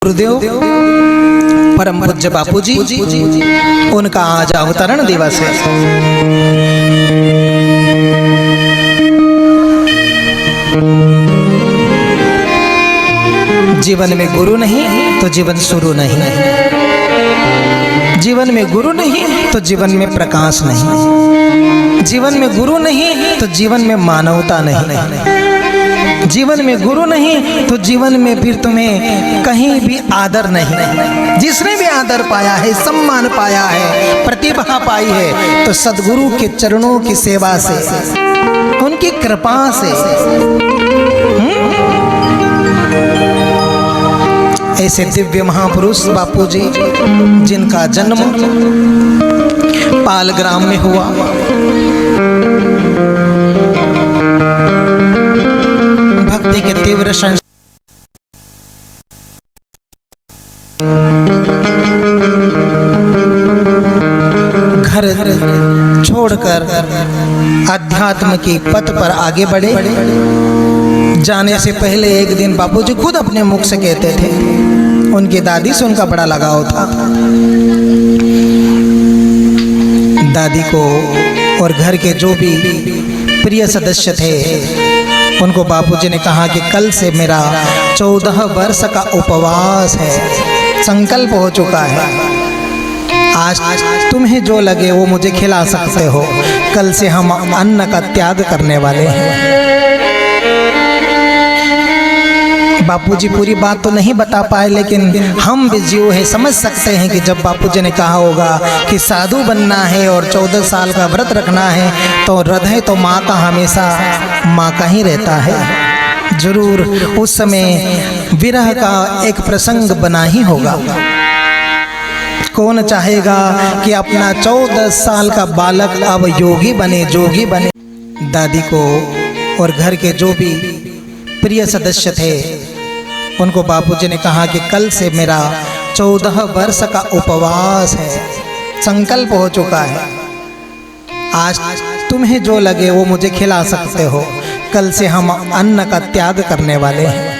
गुरुदेव परम पूज्य बापूजी, उनका आज अवतरण दिवस है। जीवन में गुरु नहीं तो जीवन शुरू नहीं, जीवन में गुरु नहीं तो जीवन में प्रकाश नहीं, जीवन में गुरु नहीं तो जीवन में मानवता नहीं, जीवन में गुरु नहीं तो जीवन में फिर तुम्हें कहीं भी आदर नहीं। जिसने भी आदर पाया है, सम्मान पाया है, प्रतिभा पाई है तो सदगुरु के चरणों की सेवा से, उनकी कृपा से। ऐसे दिव्य महापुरुष बापूजी, जिनका जन्म पाल ग्राम में हुआ, भक्ति के तीव्र घर छोड़कर अध्यात्म की पथ पर आगे बढ़े। जाने से पहले एक दिन बापूजी खुद अपने मुख से कहते थे, उनकी दादी से उनका बड़ा लगाव था। दादी को और घर के जो भी प्रिय सदस्य थे, उनको बापूजी ने कहा कि कल से मेरा 14 वर्ष का उपवास है, संकल्प हो चुका है। आज तुम्हें जो लगे वो मुझे खिला सकते हो, कल से हम अन्न का त्याग करने वाले हैं। बापूजी पूरी बात तो नहीं बता पाए, लेकिन हम भी जीव है, समझ सकते हैं कि जब बापूजी ने कहा होगा कि साधु बनना है और 14 साल का व्रत रखना है, तो हृदय तो माँ का हमेशा माँ का ही रहता है। जरूर उस समय विरह का एक प्रसंग बना ही होगा। कौन चाहेगा कि अपना 14 साल का बालक अब योगी बने, जोगी बने। दादी को और घर के जो भी प्रिय सदस्य थे, उनको बापूजी ने कहा कि कल से मेरा 14 वर्ष का उपवास है, संकल्प हो चुका है। आज तुम्हें जो लगे वो मुझे खिला सकते हो, कल से हम अन्न का त्याग करने वाले हैं।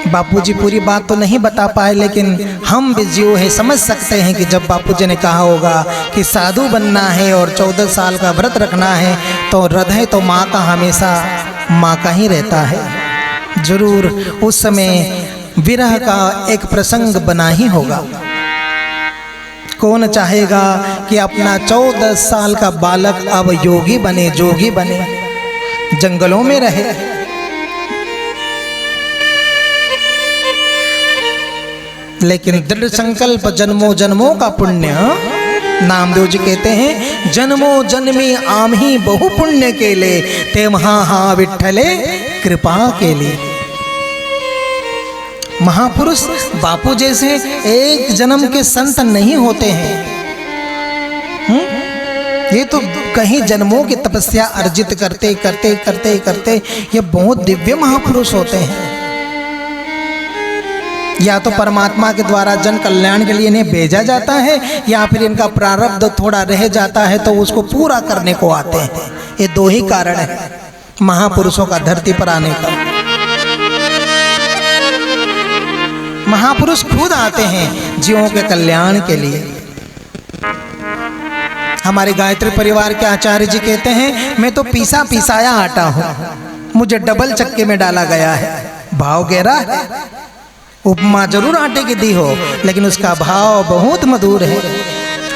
बापूजी पूरी बात तो नहीं बता पाए, लेकिन हम भी जीव है, समझ सकते हैं कि जब बापूजी ने कहा होगा कि साधु बनना है और 14 साल का व्रत रखना है, तो हृदय तो माँ का हमेशा माँ का ही रहता है। जरूर उस समय विरह का एक प्रसंग बना ही होगा। कौन चाहेगा कि अपना 14 साल का बालक अब योगी बने, जोगी बने, जंगलों में रहे। लेकिन दृढ़ संकल्प जन्मों जन्मों का पुण्य, नामदेव जी कहते हैं, जन्मों जन्मी आम्ही बहु पुण्य के लिए, ते महा विठ्ठले कृपा के लिए। महापुरुष बापू जैसे एक जन्म के संत नहीं होते हैं। ये तो कहीं जन्मों की तपस्या अर्जित करते करते करते करते ये बहुत दिव्य महापुरुष होते हैं। या तो परमात्मा के द्वारा जन कल्याण के लिए इन्हें भेजा जाता है, या फिर इनका प्रारब्ध थोड़ा रह जाता है तो उसको पूरा करने को आते हैं। ये दो ही कारण है महापुरुषों का धरती पर आने का। महापुरुष खुद आते हैं जीवों के कल्याण के लिए। हमारे गायत्री परिवार के आचार्य जी कहते हैं, मैं तो पीसा पिसाया आटा हूँ, मुझे डबल चक्के में डाला गया है। भाव गहरा है। उपमा जरूर आटे की दी हो, लेकिन उसका भाव बहुत मधुर है।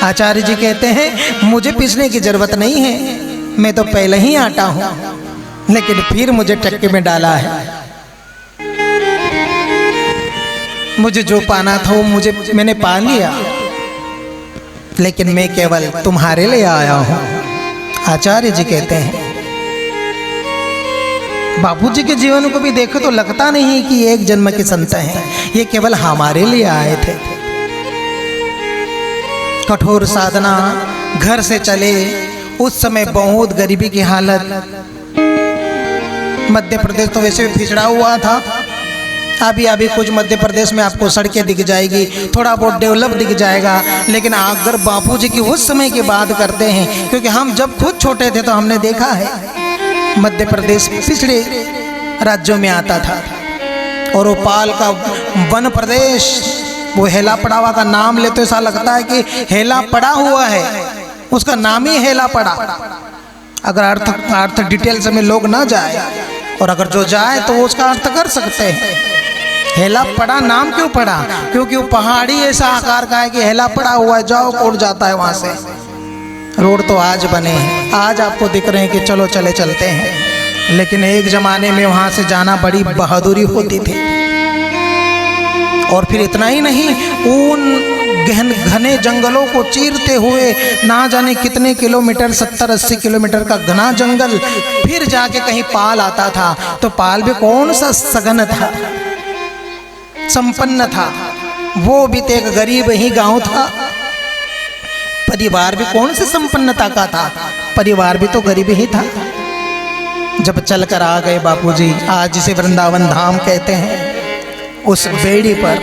आचार्य जी कहते हैं, मुझे पीसने की जरूरत नहीं है, मैं तो पहले ही आटा हूँ, लेकिन फिर मुझे चक्के में डाला है। मुझे जो पाना था वो मैंने पा लिया, लेकिन मैं केवल तुम्हारे लिए आया हूँ। आचार्य जी कहते हैं। बापूजी के जीवन को भी देखो तो लगता नहीं कि एक जन्म के संत हैं, ये केवल हमारे लिए आए थे। कठोर साधना, घर से चले, उस समय बहुत गरीबी की हालत। मध्य प्रदेश तो वैसे भी पिछड़ा हुआ था। अभी कुछ मध्य प्रदेश में आपको सड़कें दिख जाएगी, थोड़ा बहुत डेवलप दिख जाएगा, लेकिन अगर बापूजी की उस समय की बात करते हैं, क्योंकि हम जब खुद छोटे थे तो हमने देखा है मध्य प्रदेश पिछड़े राज्यों में आता था। और वो पाल का वन प्रदेश, वो हेला पड़ावा का नाम ले तो ऐसा लगता है कि हेला पड़ा हुआ है, उसका नाम ही हेला पड़ा। अगर अर्थ डिटेल्स में लोग ना जाए, और अगर जो जाए तो वो उसका अर्थ कर सकते हैं। हेला पड़ा नाम क्यों पड़ा? क्योंकि वो पहाड़ी ऐसा आकार का है कि हेला पड़ा हुआ है, जाओ कोट जाता है वहाँ से। रोड तो आज बने हैं, आज आपको दिख रहे हैं कि चलो चले चलते हैं, लेकिन एक ज़माने में वहाँ से जाना बड़ी बहादुरी होती थी। और फिर इतना ही नहीं, उन घने जंगलों को चीरते हुए ना जाने कितने किलोमीटर, 70-80 किलोमीटर का घना जंगल, फिर जाके कहीं पाल आता था। तो पाल भी कौन सा सघन था, संपन्न था, वो भी तो एक गरीब ही गांव था। परिवार भी कौन सी संपन्नता का था, परिवार भी तो गरीब ही था। जब चलकर आ गए बापूजी, आज जिसे वृंदावन धाम कहते हैं, उस बेड़ी पर,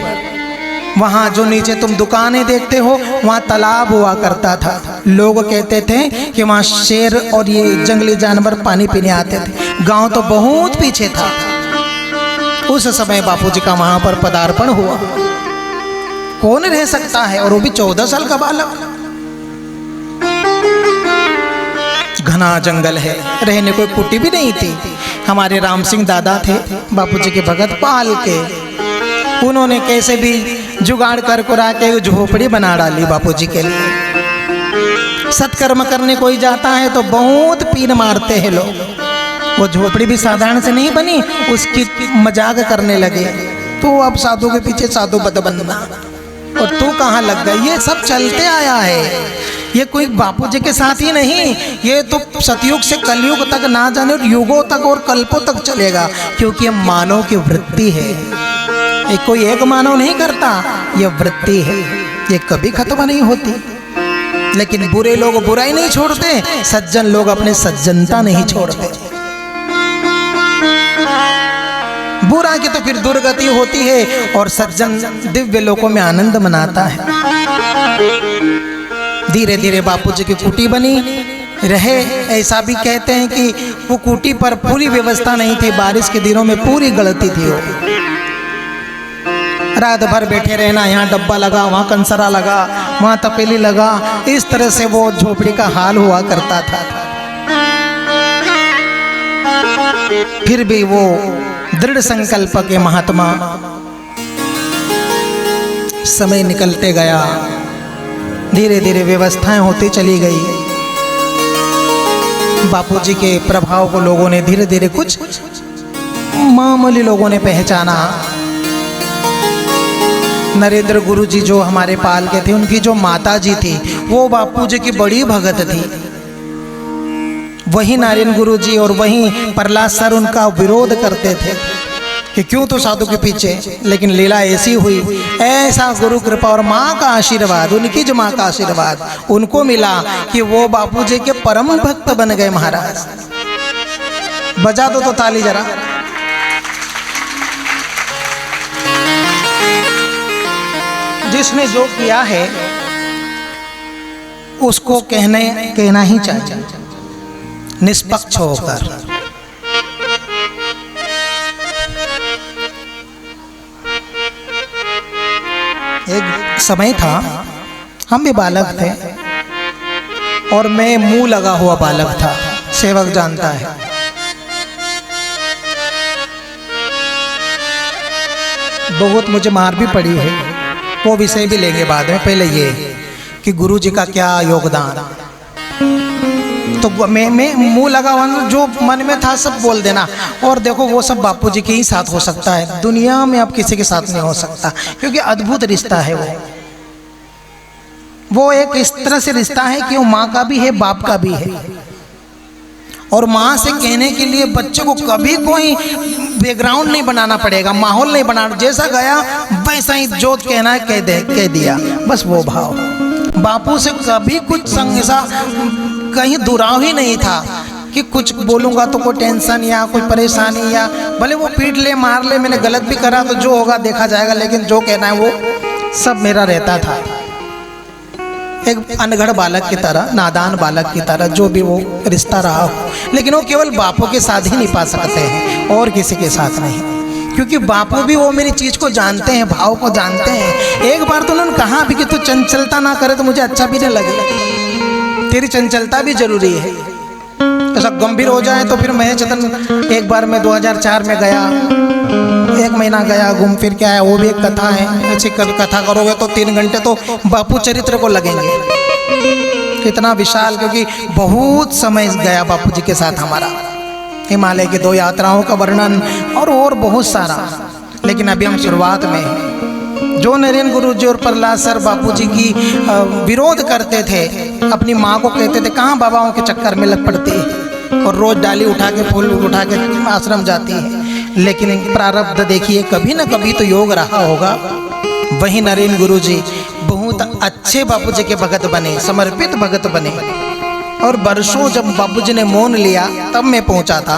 वहाँ जो नीचे तुम दुकानें देखते हो, वहाँ तालाब हुआ करता था। लोग कहते थे कि वहाँ शेर और ये जंगली जानवर पानी पीने आते थे। गांव तो बहुत पीछे था। उस समय बापूजी का वहाँ पर पदार्पण हुआ। कौन रह सकता है, और वो भी 14 साल का बालक। घना जंगल है, रहने कोई कुटी भी नहीं थी। हमारे राम सिंह दादा थे बापूजी के भगत पाल के, उन्होंने कैसे भी जुगाड़ कर कुरा के झोपड़ी बना डाली बापूजी के लिए। सत्कर्म करने कोई जाता है तो बहुत पीन मारते हैं लोग। वो झोपड़ी भी साधारण से नहीं बनी, उसकी मजाक करने लगे, तो अब साधु के पीछे साधु बद बनना, और तू कहाँ लग गई। ये सब चलते आया है, ये कोई बापूजी के साथ ही नहीं, ये तो सतयुग से कलयुग तक, ना जाने युगों तक और कल्पों तक चलेगा। क्योंकि ये मानव की वृत्ति है, ये कोई एक मानव नहीं करता, ये वृत्ति है, ये कभी खत्म नहीं होती। लेकिन बुरे लोग बुराई नहीं छोड़ते, सज्जन लोग अपने सज्जनता नहीं छोड़ते। बुरा की तो फिर दुर्गति होती है, और सज्जन दिव्य लोकों में आनंद मनाता है। धीरे धीरे बापूजी की कुटी बनी रहे। ऐसा भी कहते हैं कि वो कुटी पर पूरी व्यवस्था नहीं थी, बारिश के दिनों में पूरी गलती थी। वो रात भर बैठे रहना, यहाँ डब्बा लगा, वहाँ कंसरा लगा, वहाँ तपेली लगा, इस तरह से वो झोपड़ी का हाल हुआ करता था। फिर भी वो दृढ़ संकल्प के महात्मा, समय निकलते गया, धीरे धीरे व्यवस्थाएं होती चली गई। बापूजी के प्रभाव को लोगों ने धीरे धीरे, कुछ मामूली लोगों ने पहचाना। नरेंद्र गुरु जी जो हमारे पाल के थे, उनकी जो माता जी थी वो बापूजी की बड़ी भगत थी। वही नारायण गुरु जी और वही प्रहलाद सर उनका विरोध करते थे कि क्यों तो साधु के पीछे। लेकिन लीला ऐसी हुई, ऐसा गुरु कृपा और माँ का आशीर्वाद, उनकी जो माँ का आशीर्वाद उनको मिला कि वो बापूजी के परम भक्त बन गए। महाराज बजा दो तो ताली जरा। जिसने जो किया है उसको कहना ही चाहिए, निष्पक्ष होकर। एक समय था, हम भी बालक थे, और मैं मुंह लगा हुआ बालक था, सेवक जानता है। बहुत मुझे मार भी पड़ी है, वो विषय भी लेंगे बाद में। पहले ये कि गुरु जी का क्या योगदान। तो मैं मुंह लगा हुआ, जो मन में था सब बोल देना। और देखो वो सब बापूजी के ही साथ हो सकता है, दुनिया में अब किसी के साथ नहीं हो सकता, क्योंकि अद्भुत रिश्ता है वो एक इस तरह से रिश्ता है कि वो माँ का भी है, बाप का भी है। और माँ से कहने के लिए बच्चे को कभी कोई बैकग्राउंड नहीं बनाना पड़ेगा, माहौल नहीं बनाना, जैसा गया वैसा ही जो कहना है कह दिया, बस वो भाव। बापू से कभी कुछ संग सा कहीं दुराव ही नहीं था कि कुछ बोलूँगा तो कोई टेंशन या कोई परेशानी, या भले वो पीट ले मार ले, मैंने गलत भी करा तो जो होगा देखा जाएगा, लेकिन जो कहना है वो सब मेरा रहता था। एक अनगढ़ बालक की तरह, नादान बालक की तरह, जो भी वो रिश्ता रहा हो, लेकिन वो केवल बापों के साथ ही निभा सकते हैं और किसी के साथ नहीं। क्योंकि बापू भी वो मेरी चीज़ को जानते हैं, भाव को जानते हैं। एक बार तो उन्होंने कहा भी कि तू चंचलता ना करे तो मुझे अच्छा भी नहीं लगे, तेरी चंचलता भी जरूरी है। ऐसा गंभीर हो जाए तो फिर मैं चेतन एक बार मैं 2004 में गया, 1 महीना गया, घूम फिर के आया। वो भी एक कथा है। ऐसी कथा करोगे तो 3 घंटे तो बापू चरित्र को लगेंगे, कितना विशाल, क्योंकि बहुत समय गया बापू जी के साथ हमारा, हिमालय की 2 यात्राओं का वर्णन और बहुत सारा। लेकिन अभी हम शुरुआत में हैं। जो नरेंद्र गुरु जी और प्रहलाद सर बापू जी की विरोध करते थे, अपनी माँ को कहते थे कहाँ बाबाओं के चक्कर में लग पड़ती है और रोज डाली उठा के फूल उठा के आश्रम जाती है। लेकिन प्रारब्ध देखिए, कभी ना कभी तो योग रहा होगा। वही नरेंद्र गुरु जी बहुत अच्छे बापू जी के भगत बने, समर्पित भगत बने। और वर्षों जब बापू जी ने मौन लिया तब मैं पहुंचा था।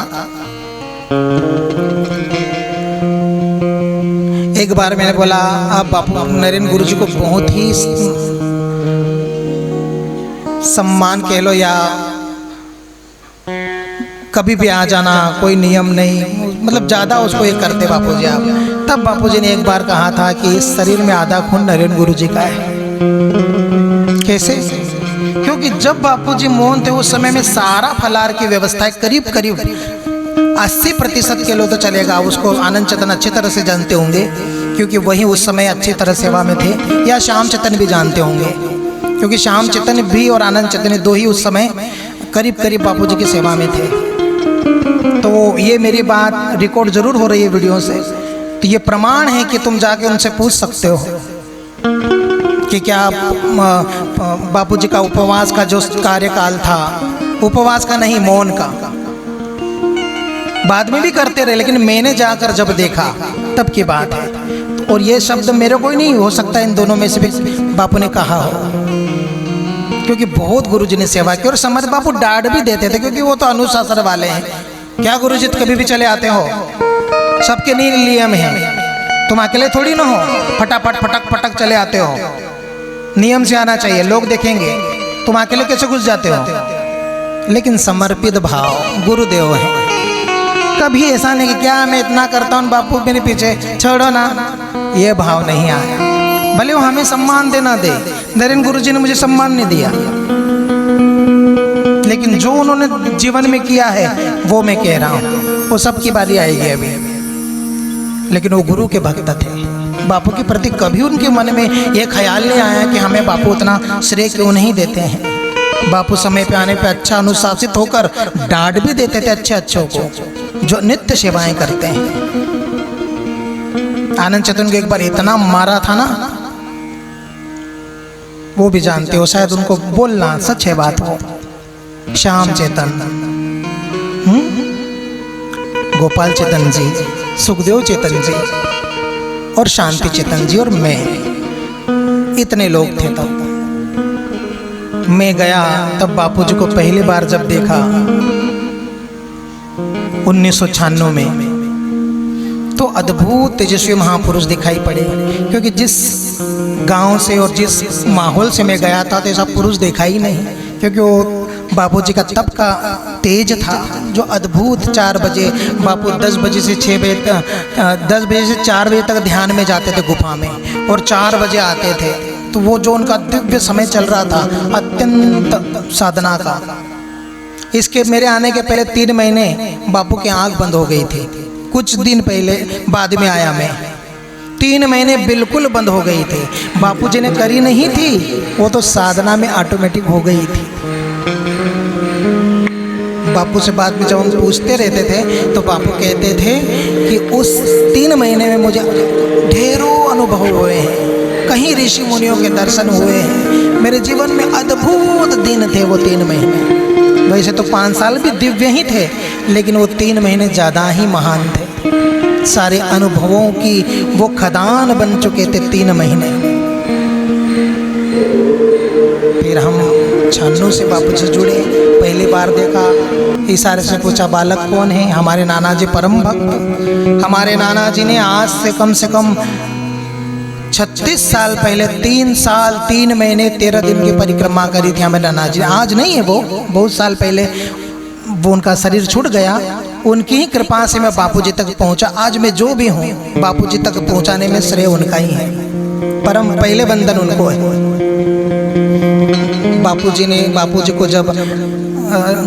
एक बार मैंने बोला आप बापू नरेंद्र गुरु जी को बहुत ही सम्मान कह लो या कभी भी आ जाना, कोई नियम नहीं, मतलब ज़्यादा उसको ये करते बापू जी आप। तब बापू जी ने एक बार कहा था कि इस शरीर में आधा खून नरेंद्र गुरु जी का है। कैसे? क्योंकि जब बापू जी मौन थे उस समय में सारा फलार की व्यवस्था करीब 80% के लो तो चलेगा, उसको आनंद चेतन अच्छी तरह से जानते होंगे क्योंकि वही उस समय अच्छी तरह सेवा में थे, या श्याम चेतन भी जानते होंगे क्योंकि श्याम चेतन भी और आनंद चेतन 2 ही उस समय करीब बापू जी की सेवा में थे। तो ये मेरी बात रिकॉर्ड जरूर हो रही है वीडियो से, तो ये प्रमाण है कि तुम जाके उनसे पूछ सकते हो कि क्या बापू जी का उपवास का जो कार्यकाल था, उपवास का नहीं मौन का, बाद में भी करते रहे, लेकिन मैंने जाकर जब देखा तब की बात है। और ये शब्द मेरे को ही नहीं, हो सकता इन दोनों में से भी बापू ने कहा हो, क्योंकि बहुत गुरुजी ने सेवा की। और समर्थ बापू डांट भी देते थे क्योंकि वो तो अनुशासन वाले हैं। क्या गुरुजी कभी भी चले आते हो, सबके नियम है, तुम अकेले थोड़ी ना हो फटाफट फटक चले आते हो, नियम से आना चाहिए, लोग देखेंगे, तुम अकेले कैसे घुस जाते हो। लेकिन समर्पित भाव गुरुदेव है, कभी ऐसा नहीं कि क्या मैं इतना करता हूँ बापू मेरे पीछे छोड़ो ना, ये भाव नहीं आया। भले वो हमें सम्मान देना दे, नरेंद्र गुरु जी ने मुझे सम्मान नहीं दिया, लेकिन जो उन्होंने जीवन में किया है वो मैं कह रहा हूँ, वो सबकी बारी आएगी अभी। लेकिन वो गुरु के भक्त थे, बापू के प्रति कभी उनके मन में ये ख्याल नहीं आया कि हमें बापू उतना श्रेय क्यों नहीं देते हैं। बापू समय पे आने पे अच्छा अनुशासित होकर डांट भी देते थे अच्छों को जो नित्य सेवाएं करते हैं। आनंद चेतन को एक बार इतना मारा था ना, वो भी जानते हो, शायद उनको बोलना सच है बात हो। श्याम चेतन, गोपाल चेतन जी, सुखदेव चेतन जी और शांति चेतन जी और मैं, इतने लोग थे। तब मैं गया, तब बापू जी को पहली बार जब देखा 1996 में, तो अद्भुत तेजस्वी महापुरुष दिखाई पड़े। क्योंकि जिस गांव से और जिस माहौल से मैं गया था तो ऐसा पुरुष देखा ही नहीं, क्योंकि वो बापू जी का तप का तेज था जो अद्भुत। 4 बजे बापू 10 बजे से 6 बजे तक, 10 बजे से 4 बजे तक ध्यान में जाते थे गुफा में और 4 बजे आते थे। तो वो जो उनका दिव्य समय चल रहा था अत्यंत साधना का। इसके मेरे आने के पहले 3 महीने बापू की आंख बंद हो गई थी, कुछ दिन पहले बाद में आया मैं, 3 महीने बिल्कुल बंद हो गई थी। बापू जी ने करी नहीं थी, वो तो साधना में ऑटोमेटिक हो गई थी। बापू से बाद में जब हम पूछते रहते थे तो बापू कहते थे कि उस 3 महीने में मुझे ढेरों अनुभव हुए हैं, कहीं ऋषि मुनियों के दर्शन हुए हैं, मेरे जीवन में अद्भुत दिन थे वो 3 महीने। वैसे तो 5 साल भी दिव्य ही थे, लेकिन वो 3 महीने ज़्यादा ही महान थे। सारे अनुभवों की वो खदान बन चुके थे 3 महीने। फिर हम 96 से बापू से जुड़े, पहली बार देखा, इशारे से पूछा बालक कौन है। हमारे नाना जी परम भक्त, हमारे नाना जी ने आज से कम 36 साल पहले 3 साल 3 महीने 13 दिन की परिक्रमा करी थी हमें नाना जी। आज नहीं है वो, बहुत साल पहले वो उनका शरीर छूट गया, उनकी ही कृपा से मैं बापूजी तक पहुंचा। आज मैं जो भी हूँ बापूजी तक पहुंचाने में श्रेय उनका ही है। परम पहले बंधन उनको है। बापूजी को जब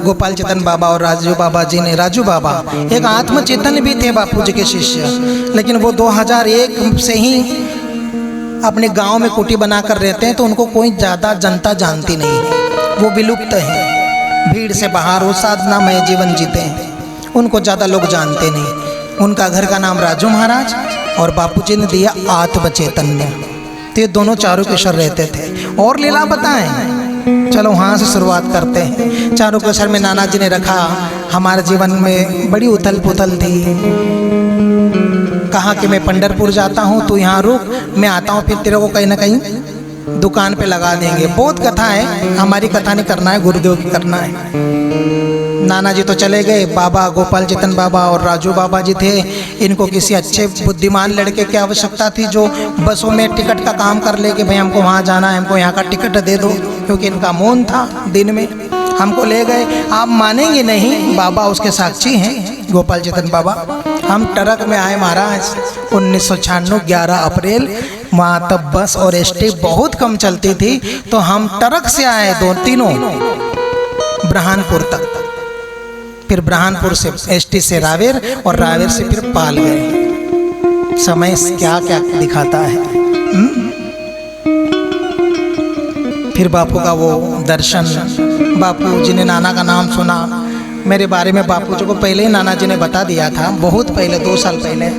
गोपाल चेतन बाबा और राजू बाबा जी ने, राजू बाबा एक आत्मचेतन भी थे बापूजी के शिष्य, लेकिन वो 2001 से ही अपने गांव में कुटी बनाकर रहते हैं, तो उनको कोई ज़्यादा जनता जानती नहीं है। वो विलुप्त हैं, भीड़ से बाहर, वो साधनामय जीवन जीते हैं, उनको ज़्यादा लोग जानते नहीं। उनका घर का नाम राजू महाराज और बापूजी ने दिया आत्मचैतन्य। तो ये दोनों चारों किशोर रहते थे। और लीला बताएं, चलो वहाँ से शुरुआत करते हैं। चारों किशोर में नाना जी ने रखा। हमारे जीवन में बड़ी उथल पुथल थी। कहा कि मैं पंढरपुर जाता हूँ, तो यहाँ रुक, मैं आता हूँ, फिर तेरे को कहीं ना कहीं दुकान पे लगा देंगे। बहुत कथा है, हमारी कथा नहीं करना है, गुरुदेव की करना है। नाना जी तो चले गए। बाबा गोपाल चेतन बाबा और राजू बाबा जी थे। इनको किसी अच्छे बुद्धिमान लड़के की आवश्यकता थी जो बसों में टिकट का काम कर ले कि भाई हमको वहाँ जाना है, हमको यहाँ का टिकट दे दो, क्योंकि इनका मौन था दिन में। हमको ले गए। आप मानेंगे नहीं, बाबा उसके साक्षी हैं, गोपाल चेतन बाबा। हम ट्रक में आए महाराज 1996 11 अप्रैल। वहाँ तब बस और एसटी बहुत कम चलती थी, तो हम ट्रक से आए तीनों ब्रहानपुर तक, फिर ब्रहानपुर से एसटी से रावेर और रावेर से फिर पाल गए। समय क्या क्या दिखाता है। फिर बापू का वो दर्शन, बापू जी ने नाना का नाम सुना। मेरे बारे में बापू जी को पहले ही नाना जी ने बता दिया था, बहुत पहले, 2 साल पहले।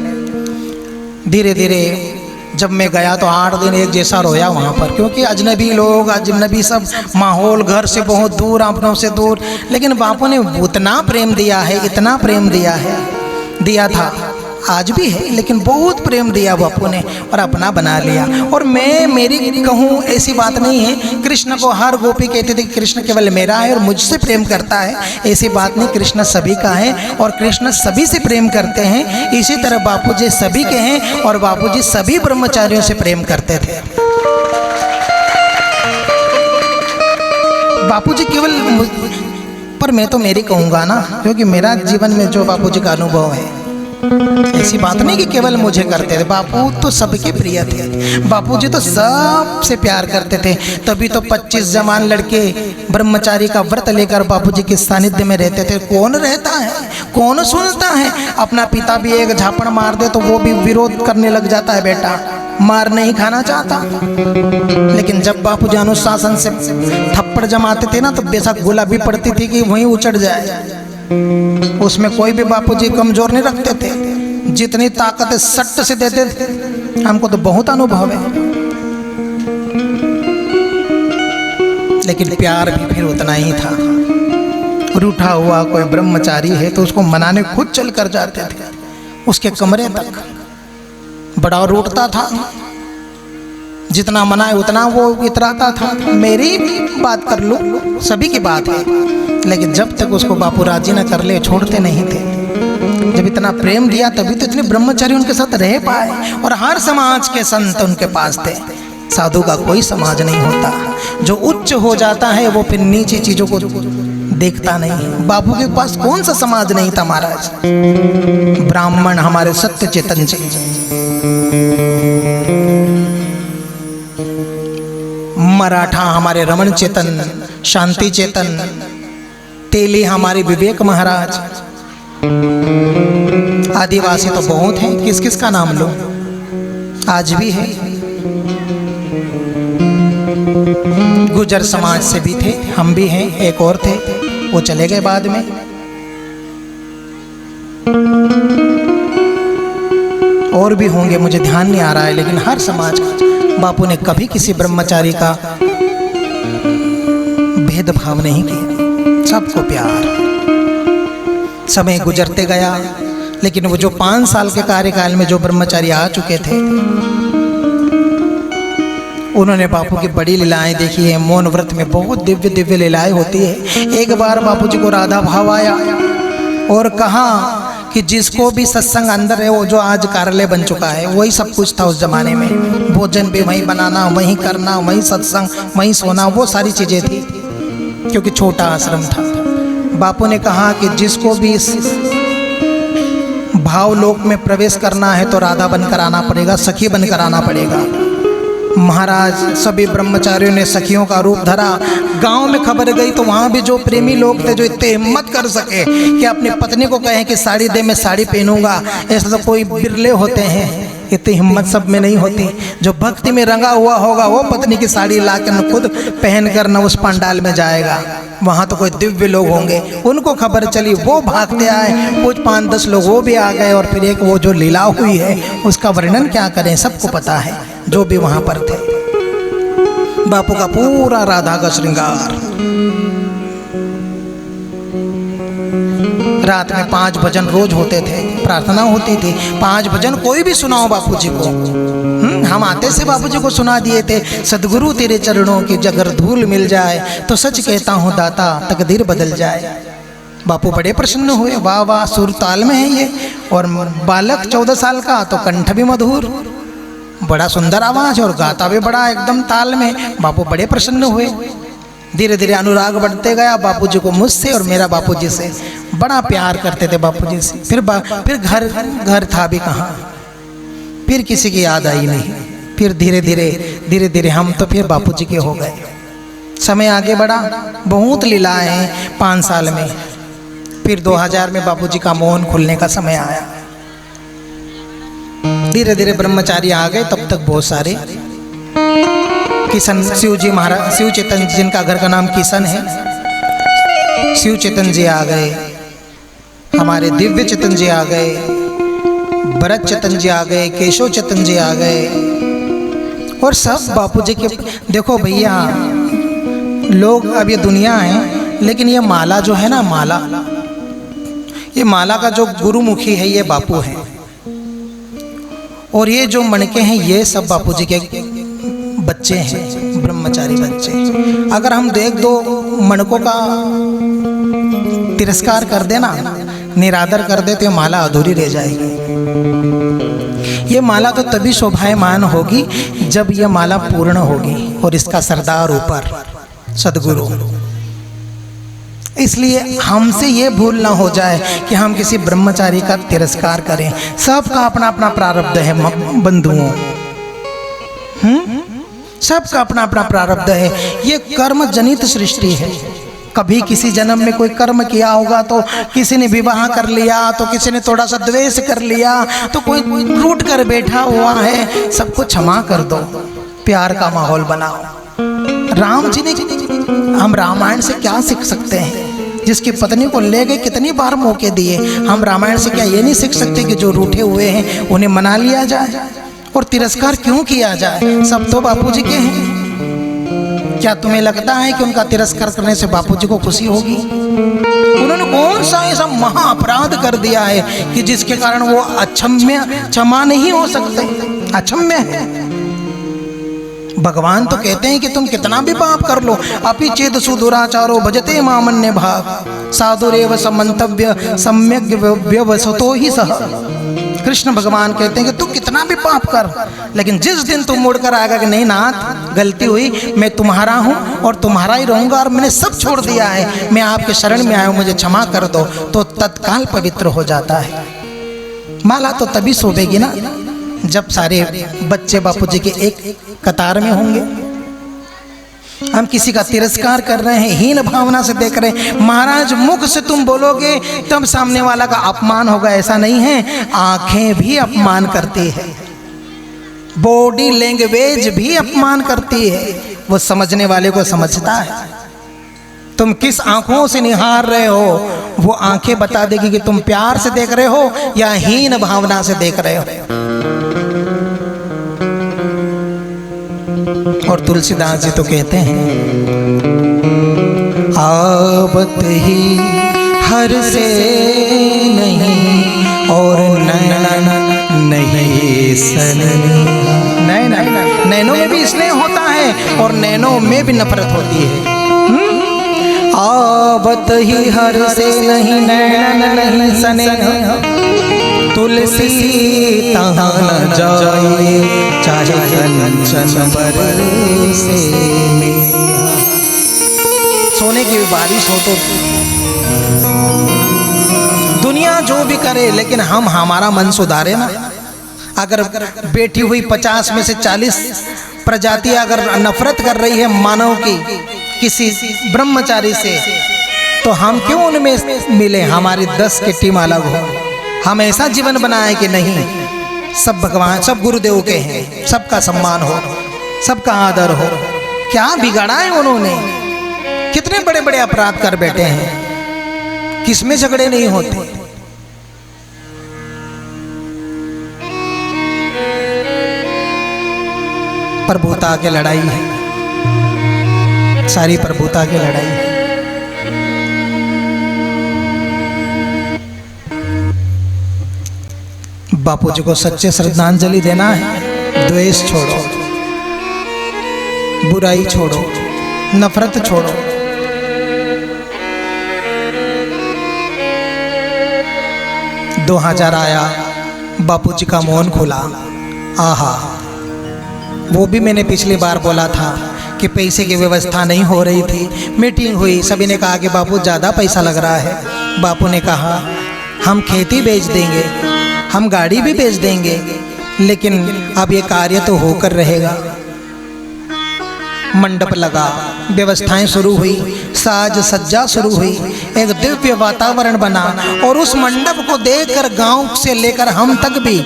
धीरे धीरे जब मैं गया तो 8 दिन एक जैसा रोया वहाँ पर, क्योंकि अजनबी लोग, अजनबी सब माहौल, घर से बहुत दूर, अपनों से दूर। लेकिन बापू ने उतना प्रेम दिया है, इतना प्रेम दिया था, आज भी है, लेकिन बहुत प्रेम दिया बापू ने और अपना बना लिया। और मेरी कहूँ ऐसी बात नहीं है। कृष्ण को हर गोपी कहते थे कि कृष्ण केवल मेरा है और मुझसे प्रेम करता है, ऐसी बात नहीं। कृष्ण सभी का है और कृष्ण सभी से प्रेम करते हैं। इसी तरह बापूजी सभी के हैं और बापूजी सभी ब्रह्मचारियों से प्रेम करते थे। बापूजी केवल, पर मैं तो मेरी कहूँगा ना, क्योंकि मेरा जीवन में जो बापूजी का अनुभव है, ऐसी बात नहीं कि केवल मुझे करते थे। बापू तो सबके प्रिय थे। बापूजी तो सबसे प्यार करते थे। तभी तो 25 जवान लड़के ब्रह्मचारी का व्रत लेकर बापूजी के सानिध्य में रहते थे। कौन रहता है, कौन सुनता है। अपना पिता भी एक झापड़ मार दे तो वो भी विरोध करने लग जाता है, बेटा मार नहीं खाना चाहता। लेकिन जब बापूजी अनुशासन से थप्पड़ जमाते थे ना, तो बेशक गोला भी पड़ती थी कि वहीं उचट जाए। उसमें कोई भी बापूजी कमजोर नहीं रखते थे, जितनी ताकत सट्ट से देते थे। हमको तो बहुत अनुभव है। लेकिन प्यार भी फिर उतना ही था। रूठा हुआ कोई ब्रह्मचारी है तो उसको मनाने खुद चल कर जाते थे उसके कमरे तक। बड़ा रूठता था, जितना मनाए उतना वो इतराता था। मेरी बात कर लो, सभी की बात है, लेकिन जब तक उसको बापू राजी न कर ले छोड़ते नहीं थे। जब इतना प्रेम दिया तभी तो इतने ब्रह्मचारी उनके साथ रह पाए। और हर समाज के संत उनके पास थे। साधु का कोई समाज नहीं होता। जो उच्च हो जाता है वो फिर नीचे चीजों को देखता नहीं। बापू के पास कौन सा समाज नहीं था महाराज। ब्राह्मण हमारे सत्य चेतन जी, मराठा हमारे रमण चेतन, शांति चेतन, तेली हमारे विवेक महाराज, आदिवासी तो बहुत हैं, किस किस का नाम लो, आज भी है। गुजर समाज से भी थे, हम भी हैं, एक और थे, वो चले गए बाद में। और भी होंगे, मुझे ध्यान नहीं आ रहा है, लेकिन हर समाज का बापू ने कभी किसी ब्रह्मचारी का भेदभाव नहीं किया, सबको प्यार। समय गुजरते गया, लेकिन वो जो 5 साल के कार्यकाल में जो ब्रह्मचारी आ चुके थे, उन्होंने बापू की बड़ी लीलाएं देखी है। मौन व्रत में बहुत दिव्य दिव्य लीलाएं होती है। एक बार बापू जी को राधा भाव आया और कहा कि जिसको भी सत्संग अंदर है, वो जो आज कार्यालय बन चुका है, वही सब कुछ था उस जमाने में। भोजन भी वहीं बनाना, वहीं करना, वहीं सत्संग, वहीं सोना, वो सारी चीज़ें थी, क्योंकि छोटा आश्रम था। बापू ने कहा कि जिसको भी भावलोक में प्रवेश करना है तो राधा बनकर आना पड़ेगा, सखी बनकर आना पड़ेगा। महाराज सभी ब्रह्मचारियों ने सखियों का रूप धरा। गांव में खबर गई तो वहाँ भी जो प्रेमी लोग थे, जो इतने हिम्मत कर सके कि अपनी पत्नी को कहें कि साड़ी दे, मैं साड़ी पहनूंगा, ऐसा तो कोई बिरले होते हैं। इतनी हिम्मत सब में नहीं होती। जो भक्ति में रंगा हुआ होगा वो पत्नी की साड़ी लाकर खुद पहन कर न उस पंडाल में जाएगा। वहाँ तो कोई दिव्य लोग होंगे, उनको खबर चली, वो भागते आए, कुछ 5-10 लोग वो भी आ गए। और फिर एक वो जो लीला हुई है उसका वर्णन क्या करें, सबको पता है जो भी वहाँ पर थे। बापू का पूरा राधा का श्रृंगार। रात में 5 भजन रोज होते थे, प्रार्थना होती थी। 5 भजन कोई भी सुनाओ बापू जी को। हम आते से बापू जी को सुना दिए थे। सदगुरु तेरे चरणों की जगर धूल मिल जाए तो सच कहता हूँ दाता तकदीर बदल जाए। बापू बड़े प्रसन्न हुए। वाह वाह, सुर ताल में है ये। और बालक 14 साल का तो कंठ भी मधुर, बड़ा सुंदर आवाज और गाता भी बड़ा एकदम ताल में। बापू बड़े प्रसन्न हुए। धीरे धीरे अनुराग बढ़ते गया बापूजी को मुझसे, और मेरा बापूजी से बड़ा प्यार करते थे बापूजी से। फिर घर था भी कहाँ, फिर किसी की याद आई नहीं। फिर धीरे धीरे हम तो फिर बापूजी के हो गए। समय आगे बढ़ा, बहुत लीलाएं हैं 5 साल में। फिर 2000 में बापूजी का मौन खुलने का समय आया। धीरे धीरे ब्रह्मचारी आ गए। तब तक बहुत सारे किशन, शिव जी महाराज, शिव चेतन जिनका घर का नाम किशन है, शिव चेतन जी आ गए, हमारे दिव्य चेतन जी आ गए, भरत चेतन जी आ गए, केशव चेतन जी आ गए। और सब बापूजी के। देखो भैया, लोग अब ये दुनिया है, लेकिन ये माला जो है ना, माला, ये माला का जो गुरुमुखी है ये बापू है। और ये जो मणके हैं ये सब बापूजी के बच्चे हैं, ब्रह्मचारी बच्चे। अगर हम 1-2 मणकों का तिरस्कार कर देना, निरादर कर दे, तो ये माला अधूरी रह जाएगी। ये माला तो तभी शोभायमान होगी जब ये माला पूर्ण होगी और इसका सरदार ऊपर सदगुरु। इसलिए हमसे ये भूल ना हो जाए कि हम किसी ब्रह्मचारी का तिरस्कार करें। सबका अपना अपना प्रारब्ध है बंधुओं, सबका अपना अपना प्रारब्ध है। ये कर्म जनित सृष्टि है। कभी किसी जन्म में कोई कर्म किया होगा तो किसी ने विवाह कर लिया, तो किसी ने थोड़ा सा द्वेष कर लिया, तो कोई रूठ कर बैठा हुआ है। सबको क्षमा कर दो, प्यार का माहौल बनाओ। राम जी ने, हम रामायण से क्या सीख सकते हैं? जिसकी पत्नी को ले गए, कितनी बार मौके दिए। हम रामायण से क्या ये नहीं सीख सकते कि जो रूठे हुए हैं उन्हें मना लिया जाए और तिरस्कार क्यों किया जाए? सब तो बापूजी के हैं। क्या तुम्हें लगता है कि उनका तिरस्कार करने से बापूजी को खुशी होगी? उन्होंने कौन सा ऐसा महा अपराध कर दिया है कि जिसके कारण वो क्षमा नहीं हो सकते, अक्षम्य है। भगवान तो कहते हैं कि तुम कितना भी पाप कर लो, अपि चेद सुदुराचारो भजते मामन्य भाग साधुरेव समंतव्य सम्यक व्यवसतो ही सह। कृष्ण भगवान कहते हैं कि तू कितना भी पाप कर, लेकिन जिस दिन तू मुड़कर आएगा कि नहीं नाथ, गलती हुई, मैं तुम्हारा हूँ और तुम्हारा ही रहूँगा और मैंने सब छोड़ दिया है, मैं आपके शरण में आया हूँ, मुझे क्षमा कर दो, तो तत्काल पवित्र हो जाता है। माला तो तभी शोभेगी ना जब सारे बच्चे बापूजी के एक कतार में होंगे। हम किसी का तिरस्कार कर रहे हैं, हीन भावना से देख रहे हैं। महाराज, मुख से तुम बोलोगे तब सामने वाला का अपमान होगा, ऐसा नहीं है। आंखें भी अपमान करती है, बॉडी लैंग्वेज भी अपमान करती है। वो समझने वाले को समझता है। तुम किस आंखों से निहार रहे हो, वो आंखें बता देगी कि तुम प्यार से देख रहे हो या हीन भावना से देख रहे हो। और तुलसीदास जी तो कहते हैं, आवत ही हर से नहीं और नैन नहीं सननी। नैनों में भी स्नेह होता है और नैनों में भी नफरत होती है। आवत ही हर से नहीं नैन नहीं सननी, तुलसी तहाँ न जाए चाहे कंचन बरसे। सोने की बारिश हो तो दुनिया जो भी करे, लेकिन हम हमारा मन सुधारे ना। अगर बैठी हुई 50 में से 40 प्रजातियां अगर नफरत कर रही है मानव की किसी ब्रह्मचारी से, तो हम क्यों उनमें मिले? हमारी 10 की टीम अलग हो। हम ऐसा जीवन बनाए कि नहीं, सब भगवान, सब गुरुदेव के हैं, सबका सम्मान हो, सबका आदर हो। क्या बिगाड़ा है उन्होंने? कितने बड़े बड़े अपराध कर बैठे हैं, किसमें झगड़े नहीं होते। प्रभुता की लड़ाई है, सारी प्रभुता की लड़ाई है। बापू जी को सच्चे श्रद्धांजलि देना है। द्वेष छोड़ो, बुराई छोड़ो, नफरत छोड़ो। – 2000 आया, बापू जी का मौन खुला। आहा, वो भी मैंने पिछली बार बोला था कि पैसे की व्यवस्था नहीं हो रही थी। मीटिंग हुई, सभी ने कहा कि बापू ज़्यादा पैसा लग रहा है। बापू ने कहा हम खेती बेच देंगे, हम गाड़ी भी बेच देंगे, लेकिन अब ये कार्य तो होकर रहेगा। मंडप लगा, व्यवस्थाएं शुरू हुई, साज सज्जा शुरू हुई, एक दिव्य वातावरण बना। और उस मंडप को देखकर गांव से लेकर हम तक भी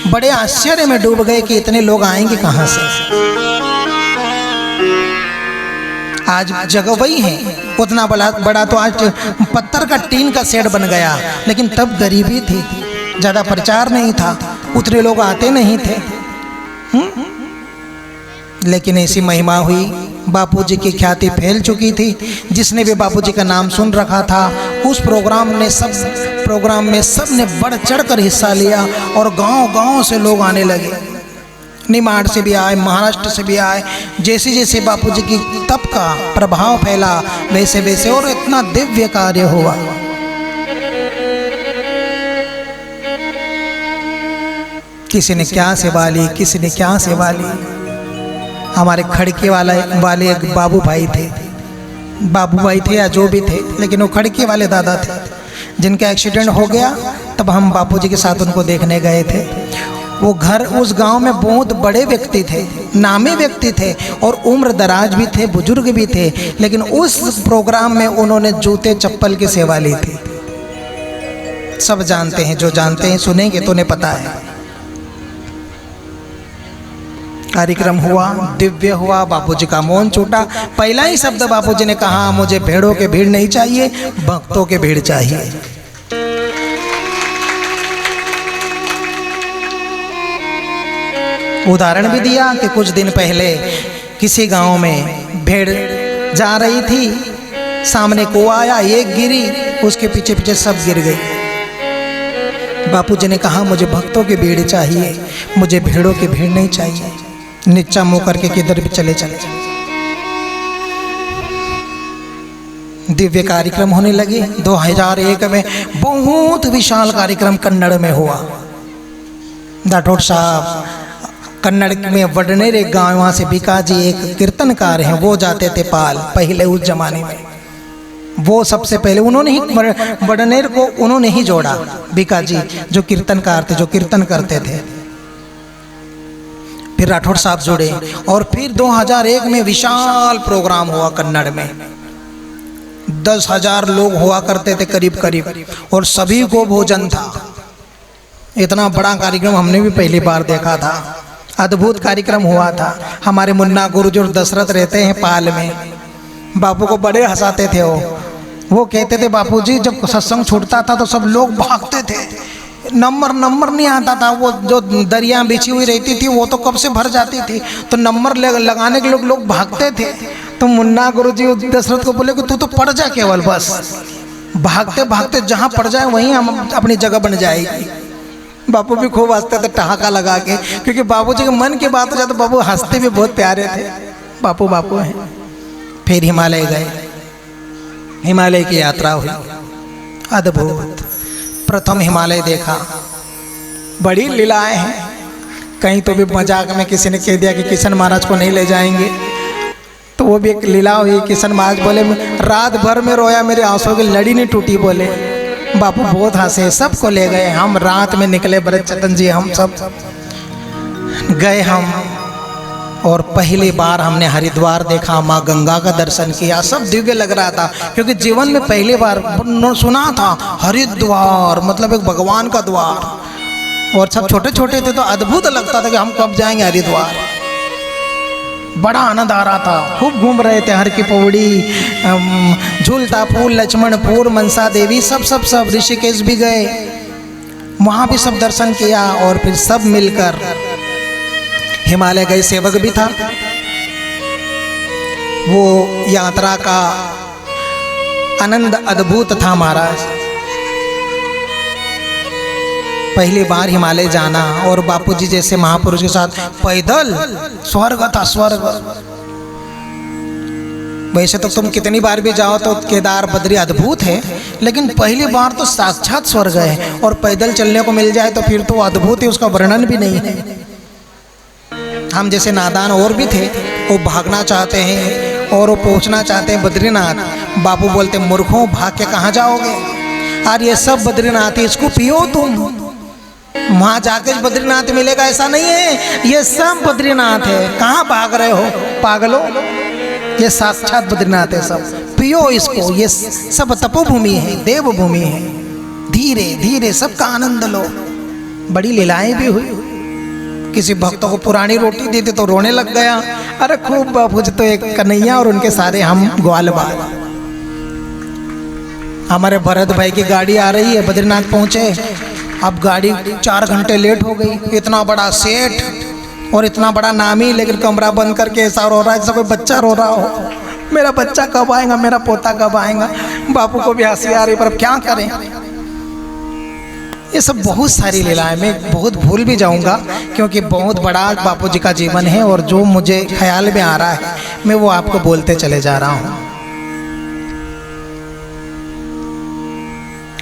बड़े आश्चर्य में डूब गए कि इतने लोग आएंगे कहां से। आज जगह वही है, उतना बड़ा तो आज पत्थर का टीन का शेड बन गया, लेकिन तब गरीबी थी, ज़्यादा प्रचार नहीं था, उतने लोग आते नहीं थे। लेकिन ऐसी महिमा हुई, बापूजी की ख्याति फैल चुकी थी। जिसने भी बापूजी का नाम सुन रखा था, उस प्रोग्राम में सब ने बढ़ चढ़ कर हिस्सा लिया और गांव-गांव से लोग आने लगे। निमाड़ से भी आए, महाराष्ट्र से भी आए। जैसे जैसे बापूजी की तप का प्रभाव फैला, वैसे वैसे और इतना दिव्य कार्य हुआ। किसी ने क्या सेवा ली, किसी ने क्या सेवा ली। हमारे खड़के वाले एक बाबू भाई थे या जो भी थे, लेकिन वो खड़के वाले दादा थे, जिनका एक्सीडेंट हो गया। तब हम बापूजी के साथ उनको देखने गए थे। वो घर उस गांव में बहुत बड़े व्यक्ति थे, नामी व्यक्ति थे और उम्र दराज भी थे, बुजुर्ग भी थे, लेकिन उस प्रोग्राम में उन्होंने जूते चप्पल की सेवा ली थी। सब जानते हैं, जो जानते हैं सुनेंगे तो उन्हें पता है। कार्यक्रम हुआ, दिव्य हुआ, बापूजी का मौन छूटा। पहला ही शब्द बापूजी ने कहा, मुझे भेड़ों के भीड़ नहीं चाहिए, भक्तों के भीड़ चाहिए। उदाहरण भी दिया कि कुछ दिन पहले किसी गांव में भेड़ जा रही थी, सामने कुआं आया, एक गिरी, उसके पीछे पीछे सब गिर गई। बापूजी ने कहा, मुझे भक्तों की भीड़ चाहिए, मुझे भेड़ों की भीड़ नहीं चाहिए। नीचा मुंह करके किधर भी चले। दिव्य कार्यक्रम होने लगे। 2001 में बहुत विशाल कार्यक्रम कन्नड़ में हुआ। राठौड़ साहब कन्नड़ में वडनेर एक गाँव, वहाँ से बीकाजी एक कीर्तनकार हैं, वो जाते थे पाल, पहले उस जमाने में। वो सबसे पहले उन्होंने ही वडनेर को उन्होंने ही जोड़ा, बीकाजी जो कीर्तनकार थे, जो कीर्तन करते थे। फिर राठौड़ साहब जुड़े और फिर 2001 में विशाल प्रोग्राम हुआ कन्नड़ में। 10,000 लोग हुआ करते थे करीब करीब, और सभी को भोजन था। इतना बड़ा कार्यक्रम हमने भी पहली बार देखा था। अद्भुत कार्यक्रम हुआ था। हमारे मुन्ना गुरुजी और दशरथ रहते हैं पाल में, बापू को बड़े हंसाते थे। वो कहते थे, बापूजी जब सत्संग छूटता था तो सब लोग भागते थे, नंबर नहीं आता था। वो जो दरिया बिछी हुई रहती थी वो तो कब से भर जाती थी, तो नंबर लगाने के लोग भागते थे। तो मुन्ना गुरुजी दशरथ को बोले कि तू तो पड़ जा, केवल बस भागते भागते जहाँ पड़ जाए वहीं हम अपनी जगह बन जाएगी। बापू भी खूब हंसते थे ठहाका लगा के, क्योंकि बापूजी के मन की बात हो जाए तो बापू हंसते भी बहुत प्यारे थे। बापू हैं। फिर हिमालय गए, हिमालय की यात्रा हुई, अद्भुत। प्रथम हिमालय देखा, बड़ी लीलाएं हैं। कहीं तो भी मजाक में किसी ने कह दिया कि किशन महाराज को नहीं ले जाएंगे, तो वो भी एक लीला हुई। किशन महाराज बोले, रात भर में रोया, मेरे आंसुओं की लड़ी नहीं टूटी। बोले बापू बहुत हंसे, सबको ले गए। हम रात में निकले, भरत चतन जी हम सब गए हम, और पहली बार हमने हरिद्वार देखा, माँ गंगा का दर्शन किया। सब दिव्य लग रहा था, क्योंकि जीवन में पहली बार सुना था हरिद्वार मतलब एक भगवान का द्वार। और सब छोटे छोटे थे तो अद्भुत लगता था कि हम कब जाएंगे हरिद्वार। बड़ा आनंद आ रहा था, खूब घूम रहे थे। हर की पौड़ी, झूलतापुर, लक्ष्मणपुर, मनसा देवी, सब ऋषिकेश भी गए, वहाँ भी सब दर्शन किया। और फिर सब मिलकर हिमालय गए। सेवक भी था। वो यात्रा का आनंद अद्भुत था महाराज। पहली बार हिमालय जाना और बापूजी जैसे महापुरुष के साथ पैदल, स्वर्ग था, स्वर्ग। वैसे तो तुम कितनी बार भी जाओ तो केदार बद्री अद्भुत है, लेकिन पहली बार तो साक्षात स्वर्ग है। और पैदल चलने को मिल जाए तो फिर तो अद्भुत है, उसका वर्णन भी नहीं है। हम जैसे नादान और भी थे, वो भागना चाहते हैं और वो पहुंचना चाहते हैं बद्रीनाथ। बापू बोलते मूर्खों, भाग के कहाँ जाओगे? और ये सब बद्रीनाथ है, इसको पियो तुम, वहाँ जाके बद्रीनाथ मिलेगा ऐसा नहीं है। ये सब बद्रीनाथ है, कहाँ भाग रहे हो पागलो? ये साक्षात बद्रीनाथ है, सब पियो इसको। ये सब तपोभूमि है, देवभूमि है। धीरे धीरे सबका आनंद लो। बड़ी लीलाएं भी हुई। किसी भक्तों को पुरानी रोटी दी थी तो रोने लग गया। अरे खूब बापूजी तो एक कन्हैया और उनके सारे हम ग्वालबाल। हमारे भरत भाई की गाड़ी आ रही है, बद्रीनाथ पहुंचे। अब गाड़ी 4 घंटे लेट हो गई। इतना बड़ा सेठ और इतना बड़ा नामी, लेकिन कमरा बंद करके ऐसा रो रहा है जैसे कोई बच्चा रो रहा हो। मेरा बच्चा कब आएगा, मेरा पोता कब आएगा। बापू को भी हंसी आ रही, पर अब क्या करें। ये सब बहुत सारी लीलाएं, मैं बहुत भूल भी जाऊंगा, क्योंकि बहुत बड़ा बापूजी का जीवन है। और जो मुझे ख्याल में आ रहा है मैं वो आपको बोलते चले जा रहा हूँ।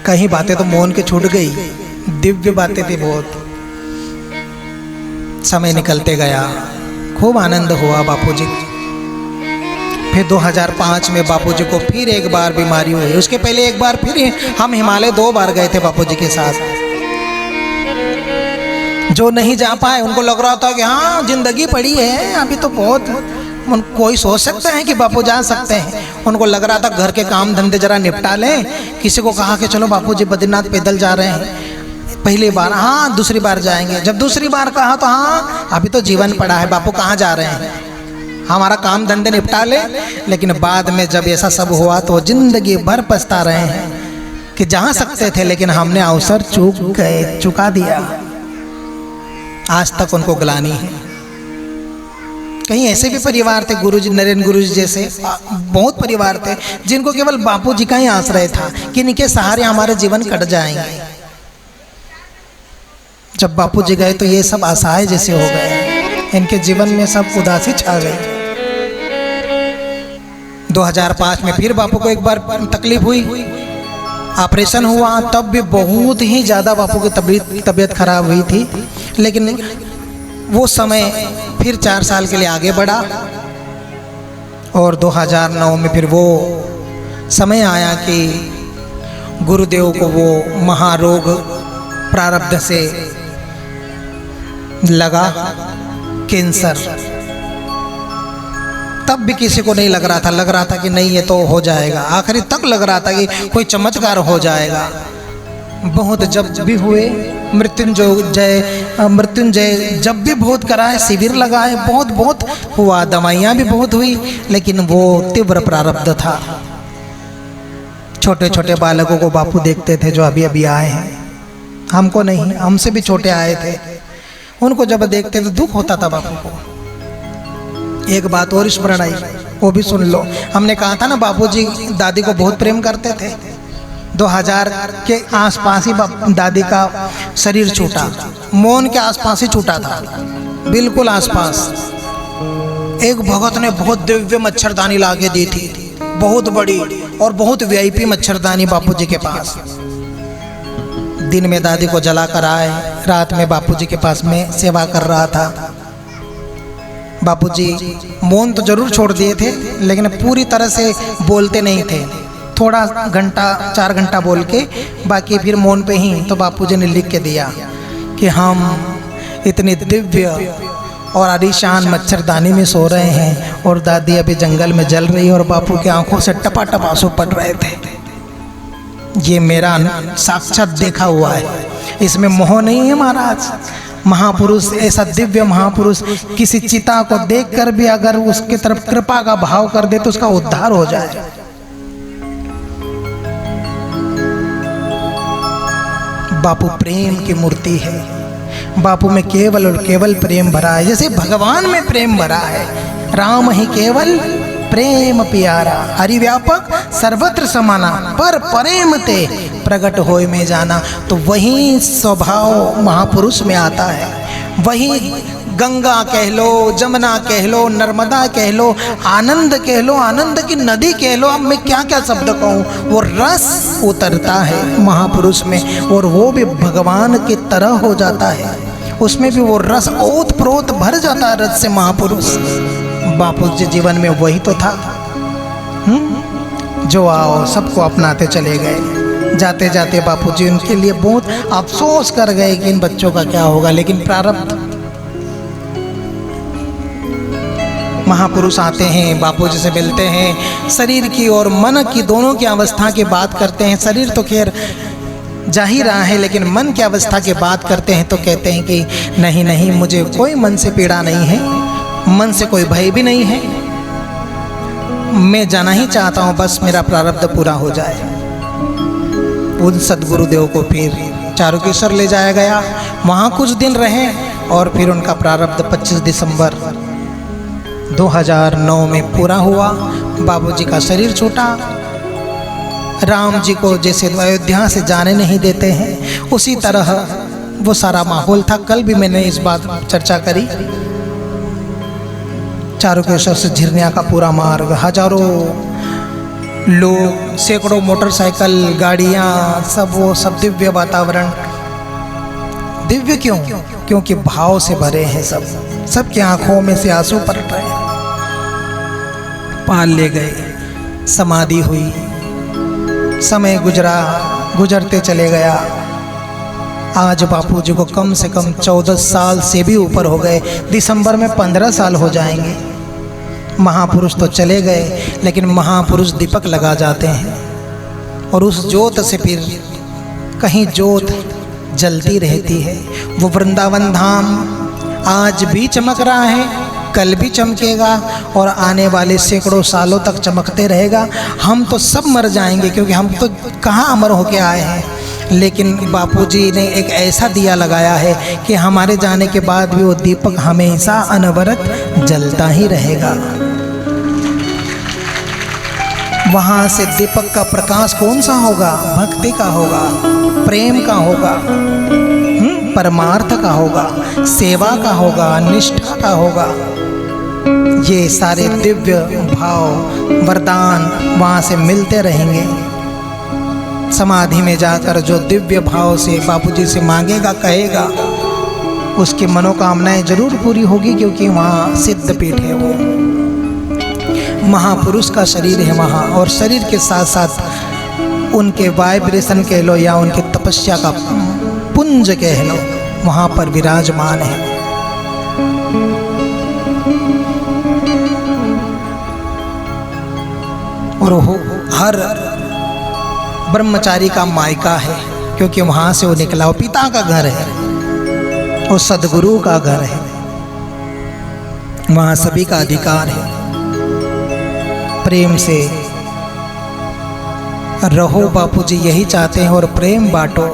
कहीं बातें तो मौन के छूट गई, दिव्य बातें थी बहुत। समय निकलते गया, खूब आनंद हुआ बापूजी। फिर 2005 में बापूजी को फिर एक बार बीमारी हुई। उसके पहले एक बार फिर हम हिमालय 2 बार गए थे बापूजी के साथ। जो नहीं जा पाए उनको लग रहा था कि हाँ जिंदगी पड़ी है अभी तो बहुत, कोई सोच सकता है कि बापू जा सकते हैं। उनको लग रहा था घर के काम धंधे जरा निपटा लें। किसी को कहा कि चलो बापूजी बद्रीनाथ पैदल जा रहे हैं। पहली बार हाँ, दूसरी बार जाएंगे। जब दूसरी बार कहा तो हाँ अभी तो जीवन पड़ा है, बापू कहाँ जा रहे हैं, हमारा काम धंधे निपटा ले। लेकिन बाद में जब ऐसा सब हुआ तो जिंदगी भर पछता रहे हैं कि जा सकते थे, लेकिन हमने अवसर चुका दिया। आज तक उनको ग्लानि है। कहीं ऐसे भी परिवार थे, गुरुजी, नरेंद्र गुरुजी जैसे बहुत परिवार थे जिनको केवल बापूजी का ही आश्रय था कि इनके सहारे हमारे जीवन कट जाएंगे। जब बापूजी गए तो ये सब असहाय जैसे हो गए, इनके जीवन में सब उदासी छा गई। 2005 में फिर बापू को एक बार तकलीफ हुई, ऑपरेशन हुआ। तब भी बहुत ही ज़्यादा बापू की तबीयत खराब हुई थी। लेकिन वो समय फिर 4 साल के लिए आगे बढ़ा और 2009 में फिर वो समय आया कि गुरुदेव को वो महारोग प्रारब्ध से लगा, कैंसर। तब भी किसी को नहीं लग रहा था कि नहीं ये तो हो जाएगा। आखिरी तक लग रहा था कि कोई चमत्कार हो जाएगा। बहुत जब भी हुए, मृत्युंजय जब भी बहुत कराए, शिविर लगाए, बहुत हुआ, दवाइयाँ भी बहुत हुई, लेकिन वो तीव्र प्रारब्ध था। छोटे छोटे बालकों को बापू देखते थे जो अभी अभी आए हैं, हमको नहीं, हमसे भी छोटे आए थे। उनको जब देखते तो दुख होता था बापू को। एक बात और स्मरण आई, वो भी सुन लो। हमने कहा था ना बापूजी दादी को बहुत प्रेम करते थे। 2000 के आसपास ही दादी का शरीर छूटा, मौन के आसपास ही छूटा था, बिल्कुल आसपास। एक भगत ने बहुत दिव्य मच्छरदानी ला के दी थी, बहुत बड़ी और बहुत वीआईपी मच्छरदानी बापूजी के पास। दिन में दादी को जला कर आए, रात में बापूजी के पास में सेवा कर रहा था। बापूजी मौन तो जरूर छोड़ दिए थे, लेकिन पूरी तरह से बोलते नहीं थे। थोड़ा घंटा 4 घंटा बोल के बाकी फिर मौन पे ही। तो बापूजी ने लिख के दिया कि हम इतने दिव्य और आलीशान मच्छरदानी में सो रहे हैं और दादी अभी जंगल में जल रही है और बापू की आंखों से टपाटप आंसू पड़ रहे थे। ये मेरा साक्षात देखा हुआ है, इसमें मोह नहीं है महाराज। महापुरुष, ऐसा दिव्य महापुरुष किसी चिता को देखकर भी अगर उसके तरफ कृपा का भाव कर दे तो उसका उद्धार हो जाए। बापू प्रेम की मूर्ति है। बापू में केवल और केवल प्रेम भरा है, जैसे भगवान में प्रेम भरा है। राम ही केवल प्रेम प्यारा, हरि व्यापक सर्वत्र समाना, पर प्रेम ते प्रकट होय में जाना। तो वही स्वभाव महापुरुष में आता है। वही गंगा कह लो, जमुना कह लो, नर्मदा कह लो, आनंद कह लो, आनंद की नदी कह लो, अब मैं क्या क्या शब्द कहूँ, वो रस उतरता है महापुरुष में और वो भी भगवान की तरह हो जाता है। उसमें भी वो रस ओत प्रोत भर जाता है रस से महापुरुष। बापू जी जीवन में वही तो था। जो आओ सबको अपनाते चले गए। जाते जाते बापू जी उनके लिए बहुत अफसोस कर गए कि इन बच्चों का क्या होगा, लेकिन प्रारब्ध। महापुरुष आते हैं, बापू जी से मिलते हैं, शरीर की और मन की दोनों की अवस्था की बात करते हैं। शरीर तो खैर जा ही रहा है, लेकिन मन की अवस्था की बात करते हैं तो कहते हैं कि नहीं नहीं, मुझे कोई मन से पीड़ा नहीं है, मन से कोई भय भी नहीं है, मैं जाना ही चाहता हूँ, बस मेरा प्रारब्ध पूरा हो जाए। उन सदगुरुदेव को फिर चारुकेश्वर ले जाया गया, वहाँ कुछ दिन रहे और फिर उनका प्रारब्ध 25 दिसंबर 2009 में पूरा हुआ। बाबूजी का शरीर छूटा। राम जी को जैसे अयोध्या से जाने नहीं देते हैं, उसी तरह वो सारा माहौल था। कल भी मैंने इस बात चर्चा करी। चारुकेश्वर से झिरनिया का पूरा मार्ग, हजारों लोग, सैकड़ों मोटरसाइकिल, गाड़ियाँ, सब वो सब दिव्य वातावरण। दिव्य क्यों? क्योंकि भाव से भरे हैं सब, सबकी आंखों में से आंसू पलट रहे हैं। पाल ले गए, समाधि हुई, समय गुजरा, गुजरते चले गया। आज बापू जी को कम से कम 14 साल से भी ऊपर हो गए। दिसंबर में 15 साल हो जाएंगे। महापुरुष तो चले गए, लेकिन महापुरुष दीपक लगा जाते हैं और उस ज्योत से फिर कहीं ज्योत जलती रहती है। वो वृंदावन धाम आज भी चमक रहा है, कल भी चमकेगा और आने वाले सैकड़ों सालों तक चमकते रहेगा। हम तो सब मर जाएंगे, क्योंकि हम तो कहाँ अमर होके आए हैं, लेकिन बापूजी ने एक ऐसा दिया लगाया है कि हमारे जाने के बाद भी वो दीपक हमेशा अनवरत जलता ही रहेगा। वहाँ से दीपक का प्रकाश कौन सा होगा? भक्ति का होगा, प्रेम का होगा, परमार्थ का होगा, सेवा का होगा, निष्ठा का होगा। ये सारे दिव्य भाव वरदान वहाँ से मिलते रहेंगे। समाधि में जाकर जो दिव्य भाव से बापूजी से मांगेगा, कहेगा, उसकी मनोकामनाएं जरूर पूरी होगी, क्योंकि वहाँ सिद्ध पीठ है। वो महापुरुष का शरीर है वहाँ, और शरीर के साथ साथ उनके वाइब्रेशन कह लो या उनके तपस्या का पुंज कह लो, वहाँ पर विराजमान है। और वो हर ब्रह्मचारी का मायका है, क्योंकि वहाँ से वो निकला। वो पिता का घर है, वो सदगुरु का घर है, वहाँ सभी का अधिकार है। प्रेम से रहो, बापूजी यही चाहते हैं, और प्रेम बांटो।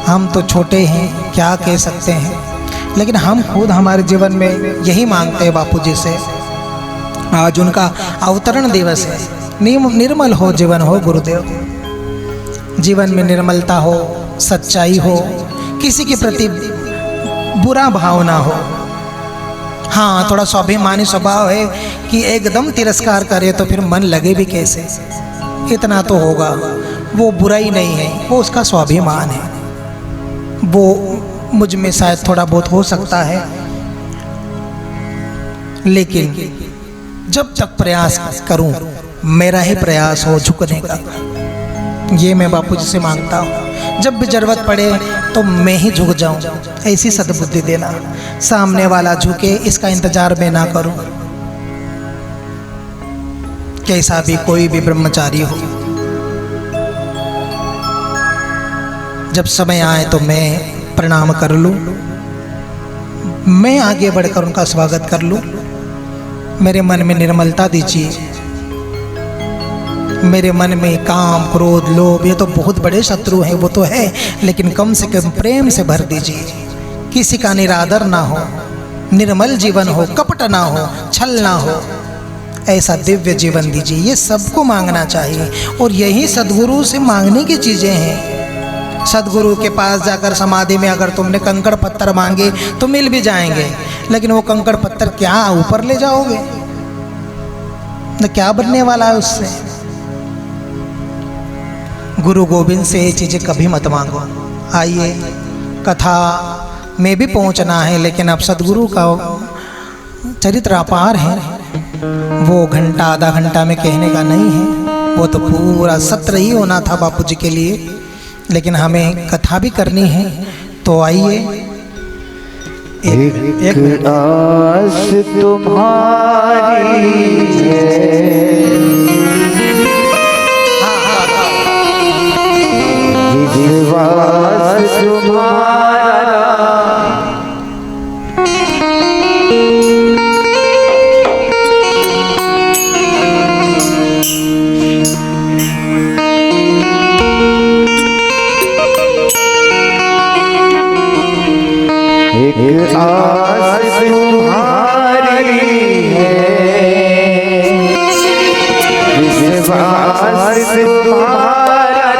हम तो छोटे हैं, क्या कह सकते हैं, लेकिन हम खुद हमारे जीवन में यही मांगते हैं बापूजी से। आज उनका अवतरण दिवस है। निर्मल हो जीवन हो गुरुदेव, जीवन में निर्मलता हो, सच्चाई हो, किसी के प्रति बुरा भाव ना हो। हाँ, थोड़ा स्वाभिमानी स्वभाव है कि एकदम तिरस्कार करे तो फिर मन लगे भी कैसे, इतना तो होगा। वो बुराई नहीं है, वो उसका स्वाभिमान है। वो मुझ में शायद थोड़ा बहुत हो सकता है, लेकिन जब तक प्रयास करूं मेरा ही प्रयास हो झुकने का। ये मैं बापू जी से मांगता हूँ, जब भी जरूरत पड़े तो मैं ही झुक जाऊँ, ऐसी सद्बुद्धि देना। सामने वाला झुके इसका इंतजार मैं ना करूँ। कैसा भी कोई भी ब्रह्मचारी हो, जब समय आए तो मैं प्रणाम कर लूँ, मैं आगे बढ़कर उनका स्वागत कर लूँ। मेरे मन में निर्मलता दीजिए, मेरे मन में काम क्रोध लोभ ये तो बहुत बड़े शत्रु हैं, वो तो है, लेकिन कम से कम प्रेम से भर दीजिए। किसी का निरादर ना हो, निर्मल जीवन हो, कपट ना हो, छल ना हो, ऐसा दिव्य जीवन दीजिए। ये सबको मांगना चाहिए और यही सद्गुरु से मांगने की चीज़ें हैं। सद्गुरु के पास जाकर समाधि में अगर तुमने कंकड़ पत्थर मांगे तो मिल भी जाएंगे, लेकिन वो कंकड़ पत्थर क्या ऊपर ले जाओगे, न क्या बनने वाला है उससे। गुरु गोविंद से ये चीज़ें कभी मत मांगो। आइए, कथा में भी पहुंचना है, लेकिन अब सद्गुरु का चरित्र अपार है, वो घंटा आधा घंटा में कहने का नहीं है। वो तो पूरा सत्र ही होना था बापू जी के लिए, लेकिन हमें कथा भी करनी है। तो आइए, एक आस तुम्हारी है, विश्वास तुम्हारा, एक आस तुम्हारी है, विश्वास तुम्हारा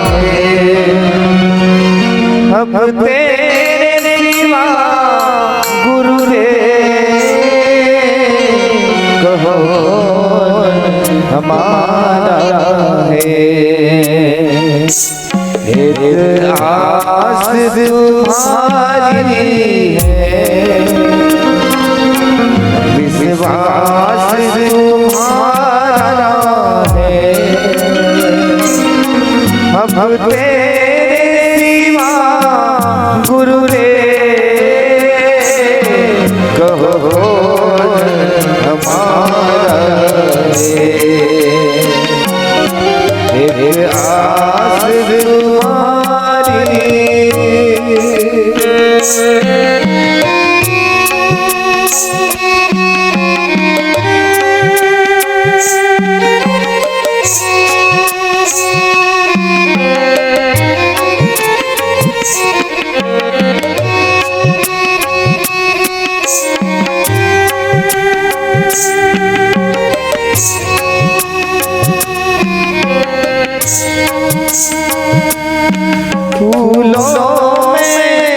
है। अब तेरे सिवा गुरु रे कहो हमारा है। एक आस तुम्हारी है, विश्वास तुम्हारा है। अब तेरे सिवा गुरु रे कहो हमारा है। एक आस तुम्हारी फूलों में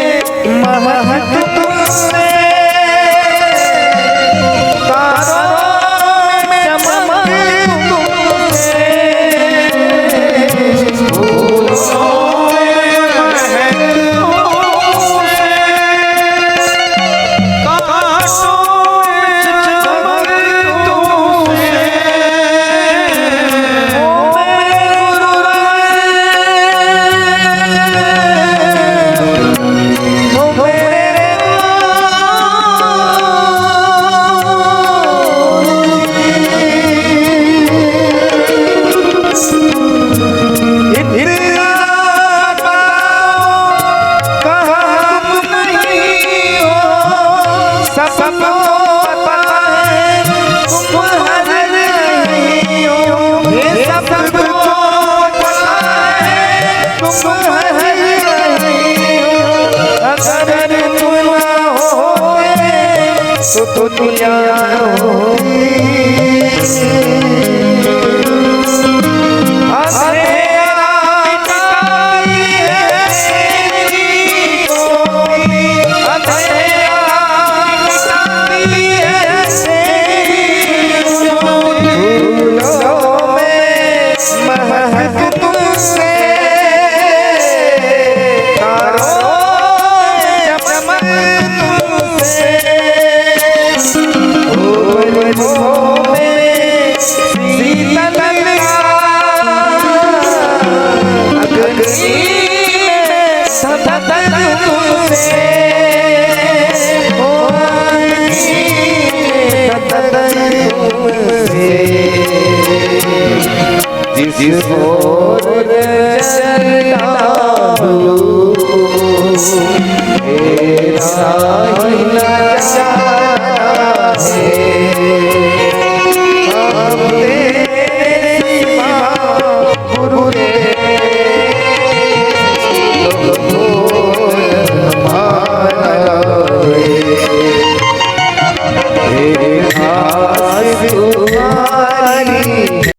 महक तुमसे, तारों में चमक तुमसे, फूलों में महक तुमसे, कांटों में चमक तुमसे। तो दुनिया जिस ओर चलता हूँ तेरा ही नजारा है।